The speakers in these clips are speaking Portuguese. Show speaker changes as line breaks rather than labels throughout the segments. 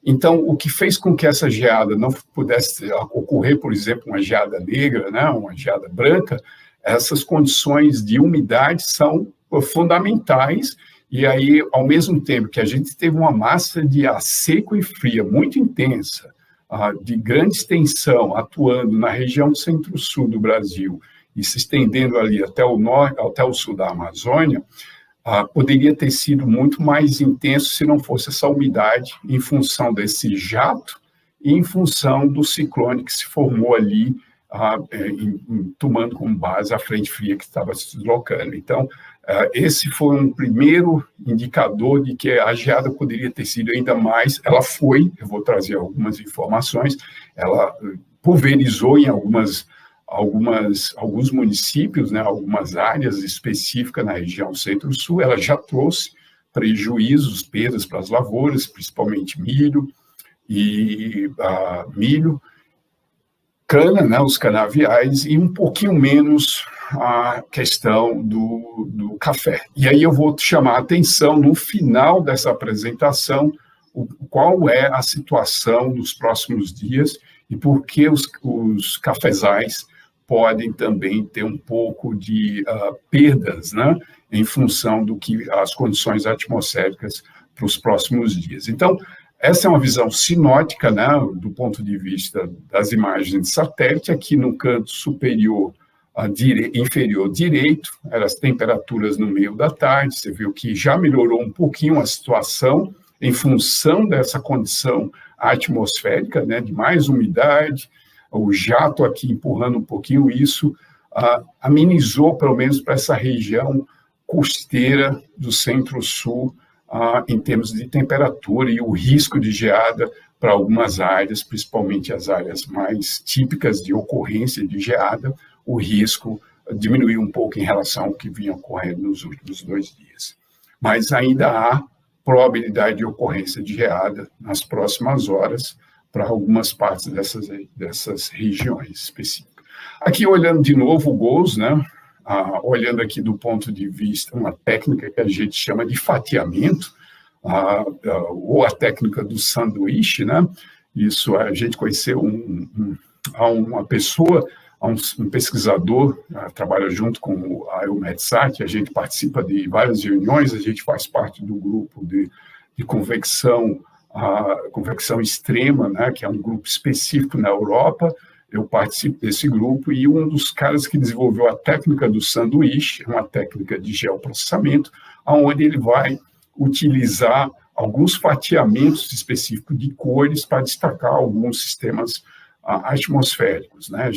Então, o que fez com que essa geada não pudesse ocorrer, por exemplo, uma geada negra, né, uma geada branca, essas condições de umidade são fundamentais, e aí, ao mesmo tempo que a gente teve uma massa de ar seco e fria muito intensa, de grande extensão, atuando na região centro-sul do Brasil e se estendendo ali até o norte, até o sul da Amazônia, poderia ter sido muito mais intenso se não fosse essa umidade em função desse jato e em função do ciclone que se formou ali, tomando como base a frente fria que estava se deslocando. Então, esse foi um primeiro indicador de que a geada poderia ter sido ainda mais. Ela foi, eu vou trazer algumas informações, ela pulverizou em alguns municípios, né, algumas áreas específicas na região centro-sul. Ela já trouxe prejuízos, perdas para as lavouras, principalmente milho, cana, né, os canaviais, e um pouquinho menos a questão do café. E aí eu vou chamar a atenção, no final dessa apresentação, qual é a situação nos próximos dias e por que os cafezais podem também ter um pouco de perdas, né, em função do que as condições atmosféricas para os próximos dias. Então, essa é uma visão sinótica, né, do ponto de vista das imagens de satélite. Aqui no canto superior, inferior direito, eram as temperaturas no meio da tarde. Você viu que já melhorou um pouquinho a situação em função dessa condição atmosférica, né, de mais umidade. O jato aqui empurrando um pouquinho isso, amenizou, pelo menos para essa região costeira do centro-sul, em termos de temperatura e o risco de geada para algumas áreas, principalmente as áreas mais típicas de ocorrência de geada, o risco diminuiu um pouco em relação ao que vinha ocorrendo nos últimos 2 dias. Mas ainda há probabilidade de ocorrência de geada nas próximas horas para algumas partes dessas regiões específicas. Aqui, olhando de novo o GOES, né? Olhando aqui do ponto de vista, uma técnica que a gente chama de fatiamento, ou a técnica do sanduíche, né? Isso a gente conheceu uma pessoa, um pesquisador, trabalha junto com a EUMETSAT, a gente participa de várias reuniões, a gente faz parte do grupo de convecção extrema, né? Que é um grupo específico na Europa. Eu participo desse grupo e um dos caras que desenvolveu a técnica do sanduíche, uma técnica de geoprocessamento, onde ele vai utilizar alguns fatiamentos específicos de cores para destacar alguns sistemas atmosféricos, né?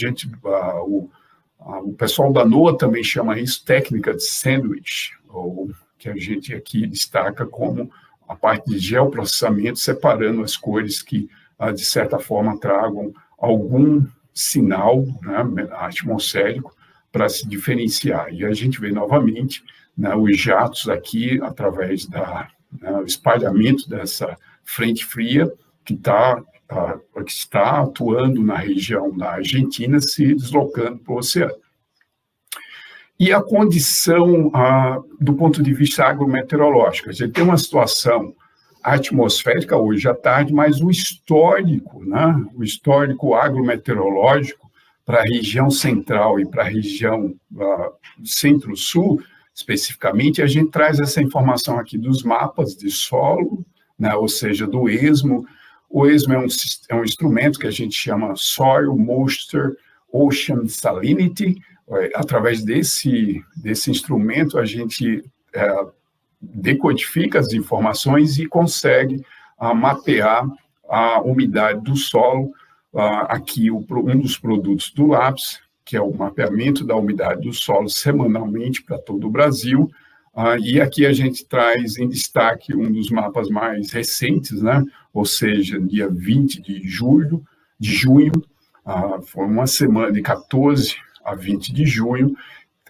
O pessoal da NOAA também chama isso técnica de sandwich, ou que a gente aqui destaca como a parte de geoprocessamento, separando as cores que, de certa forma, tragam algum sinal, né, atmosférico para se diferenciar. E a gente vê novamente, né, os jatos aqui, através do espalhamento dessa frente fria que está atuando na região da Argentina, se deslocando para o oceano. E a condição do ponto de vista agrometeorológico, a gente tem uma situação atmosférica hoje à tarde, mas o histórico, né, o histórico agrometeorológico para a região central e para a região centro-sul, especificamente, a gente traz essa informação aqui dos mapas de solo, né, ou seja, do ESMO. O ESMO é um instrumento que a gente chama Soil Moisture Ocean Salinity. Através desse instrumento, a gente decodifica as informações e consegue mapear a umidade do solo. Aqui, um dos produtos do LAPS, que é o mapeamento da umidade do solo semanalmente para todo o Brasil. E aqui a gente traz em destaque um dos mapas mais recentes, né? Ou seja, dia 20 de junho, foi uma semana de 14 a 20 de junho,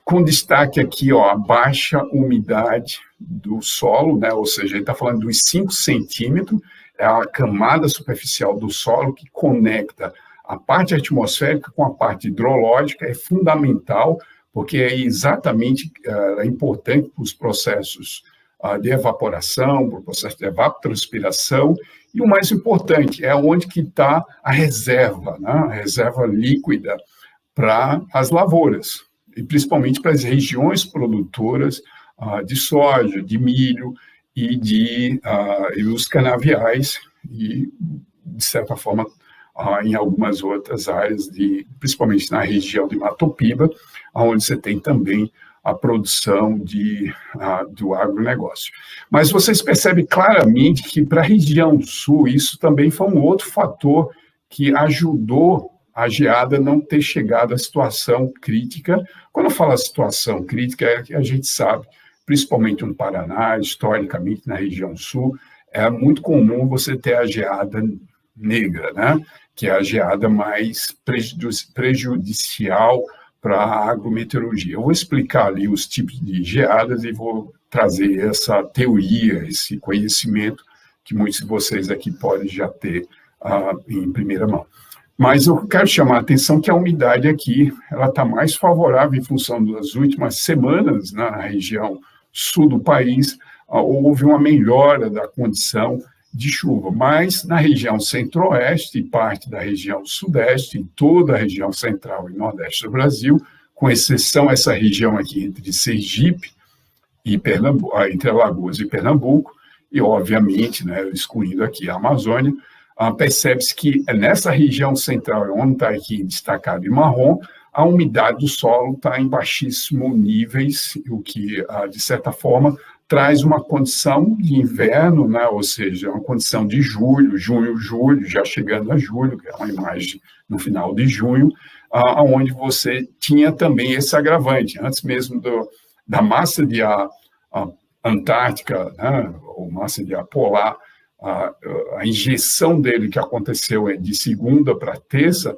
com destaque aqui, a baixa umidade do solo, né? Ou seja, ele está falando dos 5 centímetros, é a camada superficial do solo que conecta a parte atmosférica com a parte hidrológica, é fundamental, porque é exatamente importante para os processos de evaporação, por processo de evapotranspiração, e o mais importante é onde que está a reserva, né? A reserva líquida para as lavouras, e principalmente para as regiões produtoras de soja, de milho e os canaviais, e, de certa forma, em algumas outras áreas, principalmente na região de Mato Piba, onde você tem também a produção do agronegócio. Mas vocês percebem claramente que para a região sul, isso também foi um outro fator que ajudou a geada não ter chegado à situação crítica. Quando eu falo situação crítica, é que a gente sabe, principalmente no Paraná, historicamente na região sul, é muito comum você ter a geada negra, né? Que é a geada mais prejudicial para a agrometeorologia. Eu vou explicar ali os tipos de geadas e vou trazer essa teoria, esse conhecimento que muitos de vocês aqui podem já ter em primeira mão. Mas eu quero chamar a atenção que a umidade aqui ela está mais favorável em função das últimas semanas na região sul do país, houve uma melhora da condição de chuva, mas na região centro-oeste e parte da região sudeste, e toda a região central e nordeste do Brasil, com exceção essa região aqui entre Sergipe e Pernambuco, entre Alagoas e Pernambuco, e obviamente, né, excluindo aqui a Amazônia, percebe-se que nessa região central, onde está aqui destacado em marrom, a umidade do solo está em baixíssimos níveis, o que, de certa forma, traz uma condição de inverno, né? Ou seja, uma condição de julho, julho, já chegando a julho, que é uma imagem no final de junho, onde você tinha também esse agravante, antes mesmo da massa de ar antártica, né? Ou massa de ar polar, a injeção dele que aconteceu de segunda para terça,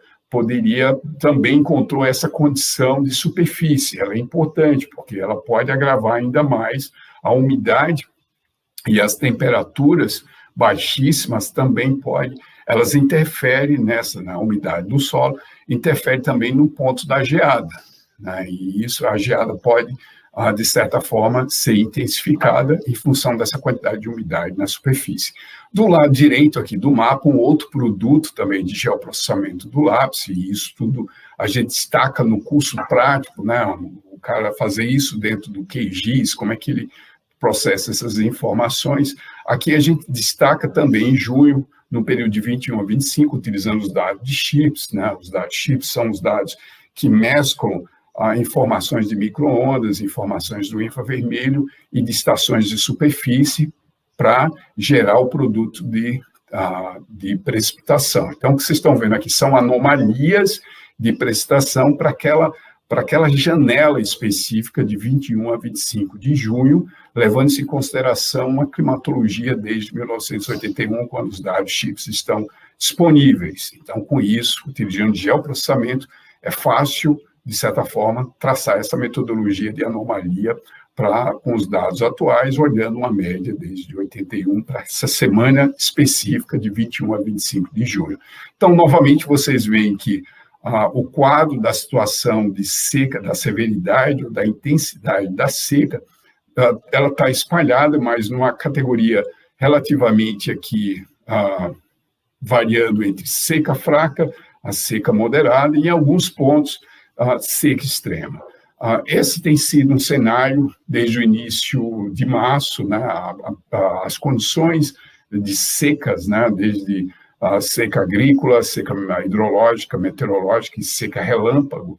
também encontrou essa condição de superfície. Ela é importante, porque ela pode agravar ainda mais a umidade, e as temperaturas baixíssimas também elas interferem na umidade do solo, interferem também no ponto da geada, né? E a geada pode, de certa forma, ser intensificada em função dessa quantidade de umidade na superfície. Do lado direito aqui do mapa, um outro produto também de geoprocessamento do lápis, e isso tudo a gente destaca no curso prático, né? O cara fazer isso dentro do QGIS, como é que ele processa essas informações. Aqui a gente destaca também em junho, no período de 21 a 25, utilizando os dados de chips, né? Os dados de chips são os dados que mesclam informações de micro-ondas, informações do infravermelho e de estações de superfície para gerar o produto de precipitação. Então, o que vocês estão vendo aqui são anomalias de precipitação para aquela janela específica de 21 a 25 de junho, levando-se em consideração uma climatologia desde 1981, quando os dados chips estão disponíveis. Então, com isso, utilizando geoprocessamento, é fácil, de certa forma, traçar essa metodologia de anomalia com os dados atuais, olhando uma média desde 81 para essa semana específica de 21 a 25 de junho. Então, novamente, vocês veem que o quadro da situação de seca, da severidade ou da intensidade da seca, ela está espalhada, mas numa categoria relativamente aqui variando entre seca fraca a seca moderada e, em alguns pontos, seca extrema. Esse tem sido um cenário desde o início de março, né? As condições de secas, né? Desde a seca agrícola, seca hidrológica, meteorológica e seca relâmpago,